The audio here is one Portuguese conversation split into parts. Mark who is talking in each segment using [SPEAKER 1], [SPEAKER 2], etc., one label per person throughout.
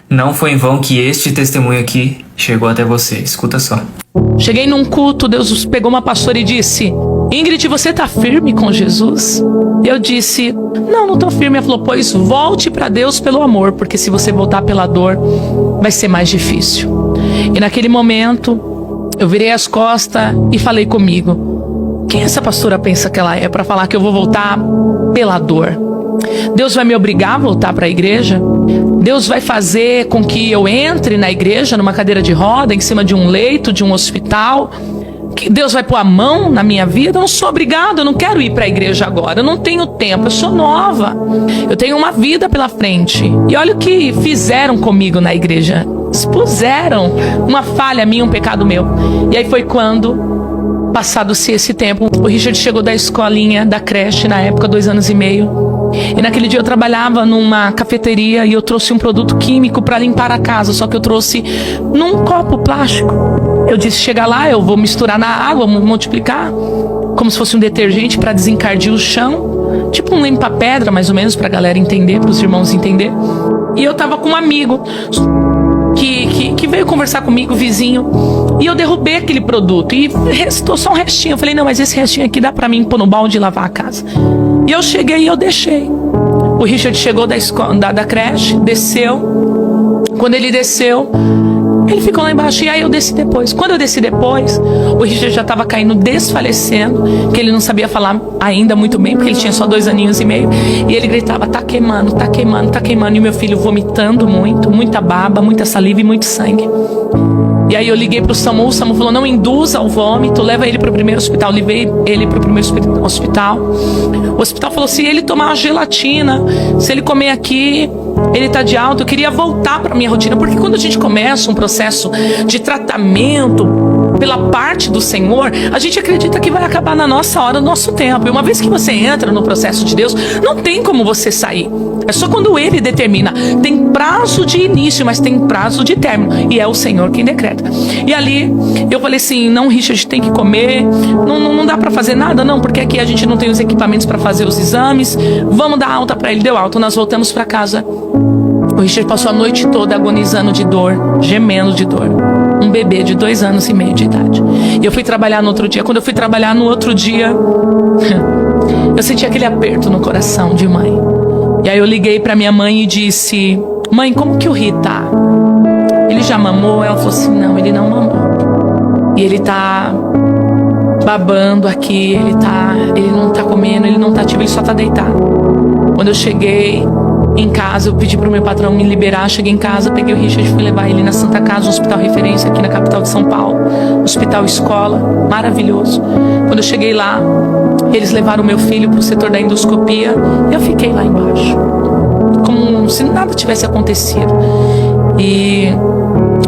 [SPEAKER 1] Não foi em vão que este testemunho aqui chegou até você. Escuta só.
[SPEAKER 2] Cheguei num culto, Deus pegou uma pastora e disse: Ingrid, você tá firme com Jesus? Eu disse: não tô firme. Ela falou: pois volte para Deus pelo amor, porque se você voltar pela dor, vai ser mais difícil. E naquele momento, eu virei as costas e falei comigo: quem essa pastora pensa que ela é para falar que eu vou voltar pela dor? Deus vai me obrigar a voltar para a igreja? Deus vai fazer com que eu entre na igreja numa cadeira de roda, em cima de um leito, de um hospital? Que Deus vai pôr a mão na minha vida? Eu não sou obrigada, eu não quero ir para a igreja agora, eu não tenho tempo, eu sou nova, eu tenho uma vida pela frente. E olha o que fizeram comigo na igreja: expuseram uma falha minha, um pecado meu. E aí foi quando, passado-se esse tempo, o Richard chegou da escolinha, da creche, na época, 2 anos e meio. E naquele dia eu trabalhava numa cafeteria e eu trouxe um produto químico para limpar a casa, só que eu trouxe num copo plástico. Eu disse: chega lá, eu vou misturar na água, multiplicar, como se fosse um detergente para desencardir o chão, tipo um limpa-pedra, mais ou menos, para a galera entender, para os irmãos entender. E eu tava com um amigo que veio conversar comigo, vizinho, e eu derrubei aquele produto e restou só um restinho. Eu falei: não, mas esse restinho aqui dá pra mim pôr no balde e lavar a casa. E eu cheguei e eu deixei. O Richard chegou da creche, desceu. Quando ele desceu, ele ficou lá embaixo e aí eu desci depois. Quando eu desci depois, o Richard já estava caindo, desfalecendo, que ele não sabia falar ainda muito bem, porque ele tinha só 2 aninhos e meio. E ele gritava: tá queimando, tá queimando, tá queimando. E meu filho vomitando muito, muita baba, muita saliva e muito sangue. E aí eu liguei pro SAMU, o SAMU falou: não induza o vômito, leva ele pro primeiro hospital. Levei ele pro primeiro hospital. O hospital falou: se ele tomar uma gelatina, se ele comer aqui, ele tá de alta. Eu queria voltar pra minha rotina, porque quando a gente começa um processo de tratamento pela parte do Senhor, a gente acredita que vai acabar na nossa hora, no nosso tempo. E uma vez que você entra no processo de Deus, não tem como você sair. É só quando Ele determina. Tem prazo de início, mas tem prazo de término. E é o Senhor quem decreta. E ali, eu falei assim: não, Richard, tem que comer. Não dá pra fazer nada, não, porque aqui a gente não tem os equipamentos pra fazer os exames. Vamos dar alta pra ele. Deu alta, nós voltamos pra casa. O Richard passou a noite toda agonizando de dor, gemendo de dor. Um bebê de 2 anos e meio de idade. E eu fui trabalhar no outro dia. Quando eu fui trabalhar no outro dia, eu senti aquele aperto no coração de mãe. E aí eu liguei pra minha mãe e disse: mãe, como que o Ri tá? Ele já mamou? Ela falou assim: não, ele não mamou. E ele tá babando aqui, ele não tá comendo, ele não tá ativo, ele só tá deitado. Quando eu cheguei em casa, eu pedi pro meu patrão me liberar. Cheguei em casa, peguei o Richard e fui levar ele na Santa Casa, um hospital referência aqui na capital de São Paulo, hospital escola, maravilhoso. Quando eu cheguei lá, eles levaram o meu filho pro setor da endoscopia e eu fiquei lá embaixo, como se nada tivesse acontecido. E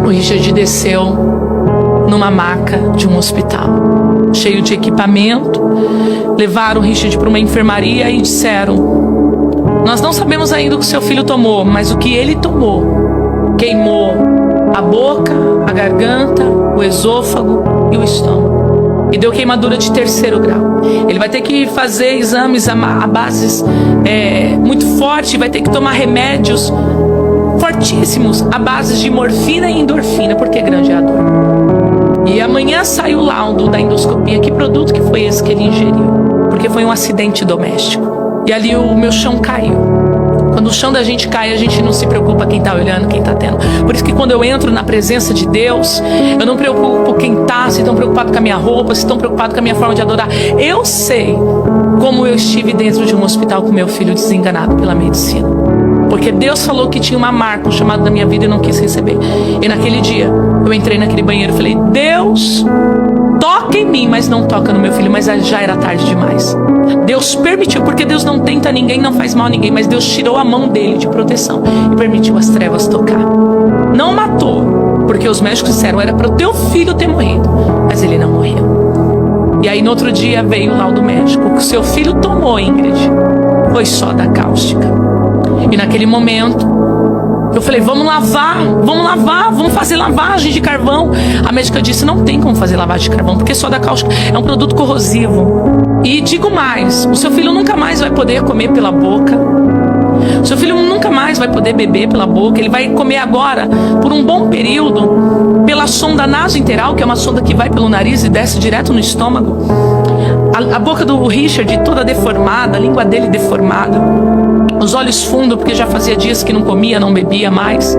[SPEAKER 2] o Richard desceu numa maca de um hospital, cheio de equipamento. Levaram o Richard para uma enfermaria e disseram: nós não sabemos ainda o que seu filho tomou, mas o que ele tomou queimou a boca, a garganta, o esôfago e o estômago. E deu queimadura de 3º grau. Ele vai ter que fazer exames a bases muito fortes, vai ter que tomar remédios fortíssimos a bases de morfina e endorfina, porque grande é a dor. E amanhã sai o laudo da endoscopia. Que produto que foi esse que ele ingeriu? Porque foi um acidente doméstico. E ali o meu chão caiu. Quando o chão da gente cai, a gente não se preocupa quem está olhando, quem está tendo. Por isso que quando eu entro na presença de Deus, eu não preocupo quem está, se estão preocupados com a minha roupa, se estão preocupados com a minha forma de adorar. Eu sei como eu estive dentro de um hospital com meu filho desenganado pela medicina. Porque Deus falou que tinha uma marca, um chamado da minha vida, e não quis receber. E naquele dia, eu entrei naquele banheiro e falei: Deus, toca em mim, mas não toca no meu filho. Mas já era tarde demais. Deus permitiu, porque Deus não tenta ninguém, não faz mal a ninguém, mas Deus tirou a mão dele de proteção e permitiu as trevas tocar. Não matou, porque os médicos disseram: era para o teu filho ter morrido, mas ele não morreu. E aí no outro dia veio o laudo médico: o que o seu filho tomou, Ingrid, foi soda cáustica. E naquele momento eu falei: vamos lavar, vamos fazer lavagem de carvão. A médica disse: não tem como fazer lavagem de carvão, porque soda cáustica é um produto corrosivo. E digo mais: o seu filho nunca mais vai poder comer pela boca, Seu filho nunca mais vai poder beber pela boca. Ele vai comer agora, por um bom período, pela sonda nasointeral, que é uma sonda que vai pelo nariz e desce direto no estômago. A boca do Richard toda deformada, a língua dele deformada, os olhos fundos, porque já fazia dias que não comia, não bebia mais.